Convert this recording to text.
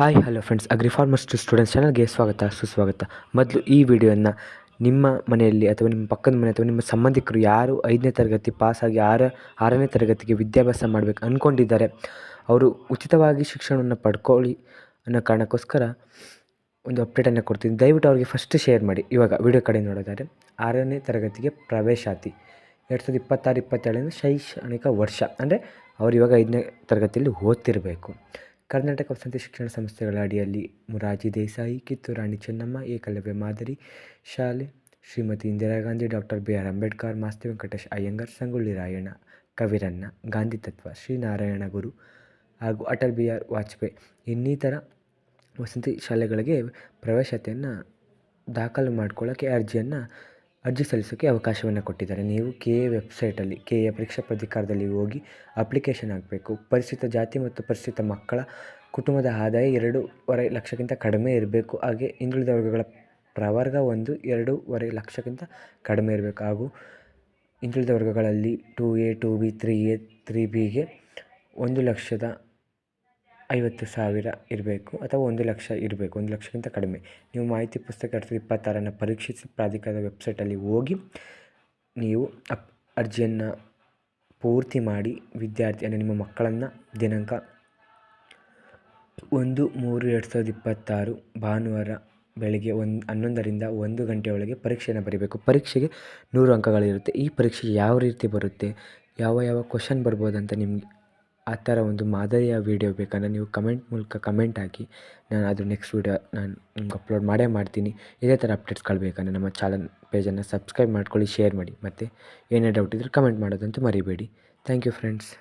Hi hello friends, agri farmers to students ಚಾನಲ್ಗೆ ಸ್ವಾಗತ ಸುಸ್ವಾಗತ. ಮೊದಲು ಈ ವಿಡಿಯೋನ ನಿಮ್ಮ ಮನೆಯಲ್ಲಿ ಅಥವಾ ನಿಮ್ಮ ಪಕ್ಕದ ಮನೆ ಅಥವಾ ನಿಮ್ಮ ಸಂಬಂಧಿಕರು ಯಾರು 5ನೇ ತರಗತಿ ಪಾಸಾಗಿ 6ನೇ ತರಗತಿಗೆ ವಿದ್ಯಾಭ್ಯಾಸ ಮಾಡಬೇಕು ಅಂದ್ಕೊಂಡಿದ್ದಾರೆ, ಅವರು ಉಚಿತವಾಗಿ ಶಿಕ್ಷಣವನ್ನು ಪಡ್ಕೊಳ್ಳಿ ಅನ್ನೋ ಕಾರಣಕ್ಕೋಸ್ಕರ ಒಂದು ಅಪ್ಡೇಟನ್ನು ಕೊಡ್ತೀನಿ. ದಯವಿಟ್ಟು ಅವ್ರಿಗೆ ಫಸ್ಟ್ ಶೇರ್ ಮಾಡಿ. ಇವಾಗ ವಿಡಿಯೋ ಕಡೆ ನೋಡೋದಾದರೆ 6ನೇ ತರಗತಿಗೆ ಪ್ರವೇಶಾತಿ 2026-27 ಶೈಕ್ಷಣಿಕ ವರ್ಷ, ಅಂದರೆ ಅವರು ಇವಾಗ 5ನೇ ತರಗತಿಯಲ್ಲಿ ಓದ್ತಿರಬೇಕು. ಕರ್ನಾಟಕ ವಸತಿ ಶಿಕ್ಷಣ ಸಂಸ್ಥೆಗಳ ಅಡಿಯಲ್ಲಿ ಮೊರಾರ್ಜಿ ದೇಸಾಯಿ, ಕಿತ್ತೂರು ರಾಣಿ ಚೆನ್ನಮ್ಮ, ಏಕಲವ್ಯ ಮಾದರಿ ಶಾಲೆ, Shrimati Indira Gandhi, doctor B R Ambedkar, Masti Venkatesh Iyengar, Sangolli Rayanna, Kaviranna, Gandhi ತತ್ವ, ಶ್ರೀನಾರಾಯಣ ಗುರು ಹಾಗೂ ಅಟಲ್ ಬಿಹಾರಿ ವಾಜಪೇಯಿ ಇನ್ನಿತರ ವಸತಿ ಶಾಲೆಗಳಿಗೆ ಪ್ರವೇಶತೆಯನ್ನು ದಾಖಲು ಮಾಡ್ಕೊಳ್ಳೋಕ್ಕೆ ಅರ್ಜಿ ಸಲ್ಲಿಸೋಕ್ಕೆ ಅವಕಾಶವನ್ನು ಕೊಟ್ಟಿದ್ದಾರೆ. ನೀವು KA ವೆಬ್ಸೈಟಲ್ಲಿ KA ಪರೀಕ್ಷಾ ಪ್ರಾಧಿಕಾರದಲ್ಲಿ ಹೋಗಿ ಅಪ್ಲಿಕೇಶನ್ ಹಾಕಬೇಕು. ಪರಿಶಿಷ್ಟ ಜಾತಿ ಮತ್ತು ಪರಿಶಿಷ್ಟ ಮಕ್ಕಳ ಕುಟುಂಬದ ಆದಾಯ 2.5 ಲಕ್ಷಕ್ಕಿಂತ ಕಡಿಮೆ ಇರಬೇಕು. ಹಾಗೆ ಹಿಂದುಳಿದ ವರ್ಗಗಳ ಪ್ರವರ್ಗ 2.5 ಲಕ್ಷಕ್ಕಿಂತ ಕಡಿಮೆ ಇರಬೇಕು. ಹಾಗೂ ಹಿಂದುಳಿದ ವರ್ಗಗಳಲ್ಲಿ 2A, 2B, 3A, 3Bಗೆ 1,50,000 ಇರಬೇಕು ಅಥವಾ 1 ಲಕ್ಷ ಇರಬೇಕು, 1 ಲಕ್ಷಕ್ಕಿಂತ ಕಡಿಮೆ. ನೀವು ಮಾಹಿತಿ ಪುಸ್ತಕ 2026 ಪರೀಕ್ಷಿಸಿ ಪ್ರಾಧಿಕಾರದ ವೆಬ್ಸೈಟಲ್ಲಿ ಹೋಗಿ ನೀವು ಅರ್ಜಿಯನ್ನು ಪೂರ್ತಿ ಮಾಡಿ ವಿದ್ಯಾರ್ಥಿ ಅಂದರೆ ನಿಮ್ಮ ಮಕ್ಕಳನ್ನು ದಿನಾಂಕ 1/3/2026 ಭಾನುವಾರ ಬೆಳಗ್ಗೆ 11ರಿಂದ 1 ಗಂಟೆಯೊಳಗೆ ಪರೀಕ್ಷೆಯನ್ನು ಬರೀಬೇಕು. ಪರೀಕ್ಷೆಗೆ 100 ಅಂಕಗಳಿರುತ್ತೆ. ಈ ಪರೀಕ್ಷೆ ಯಾವ ರೀತಿ ಬರುತ್ತೆ, ಯಾವ ಕ್ವಶನ್ ಬರ್ಬೋದಂತ ನಿಮಗೆ ಆ ಥರ ಒಂದು ಮಾದರಿಯ ವಿಡಿಯೋ ಬೇಕಂದರೆ ನೀವು ಕಮೆಂಟ್ ಮೂಲಕ ಕಮೆಂಟ್ ಹಾಕಿ, ನಾನು ಅದು ನೆಕ್ಸ್ಟ್ ವಿಡಿಯೋ ನಾನು ನಿಮ್ಗೆ ಅಪ್ಲೋಡ್ ಮಾಡೇ ಮಾಡ್ತೀನಿ. ಇದೇ ಥರ ಅಪ್ಡೇಟ್ಸ್ಗಳು ಬೇಕಂದರೆ ನಮ್ಮ ಚಾನಲ್ ಪೇಜನ್ನು ಸಬ್ಸ್ಕ್ರೈಬ್ ಮಾಡ್ಕೊಳ್ಳಿ, ಶೇರ್ ಮಾಡಿ, ಮತ್ತು ಏನೇ ಡೌಟ್ ಇದ್ದರೆ ಕಮೆಂಟ್ ಮಾಡೋದಂತೂ ಮರಿಬೇಡಿ. Thank you friends.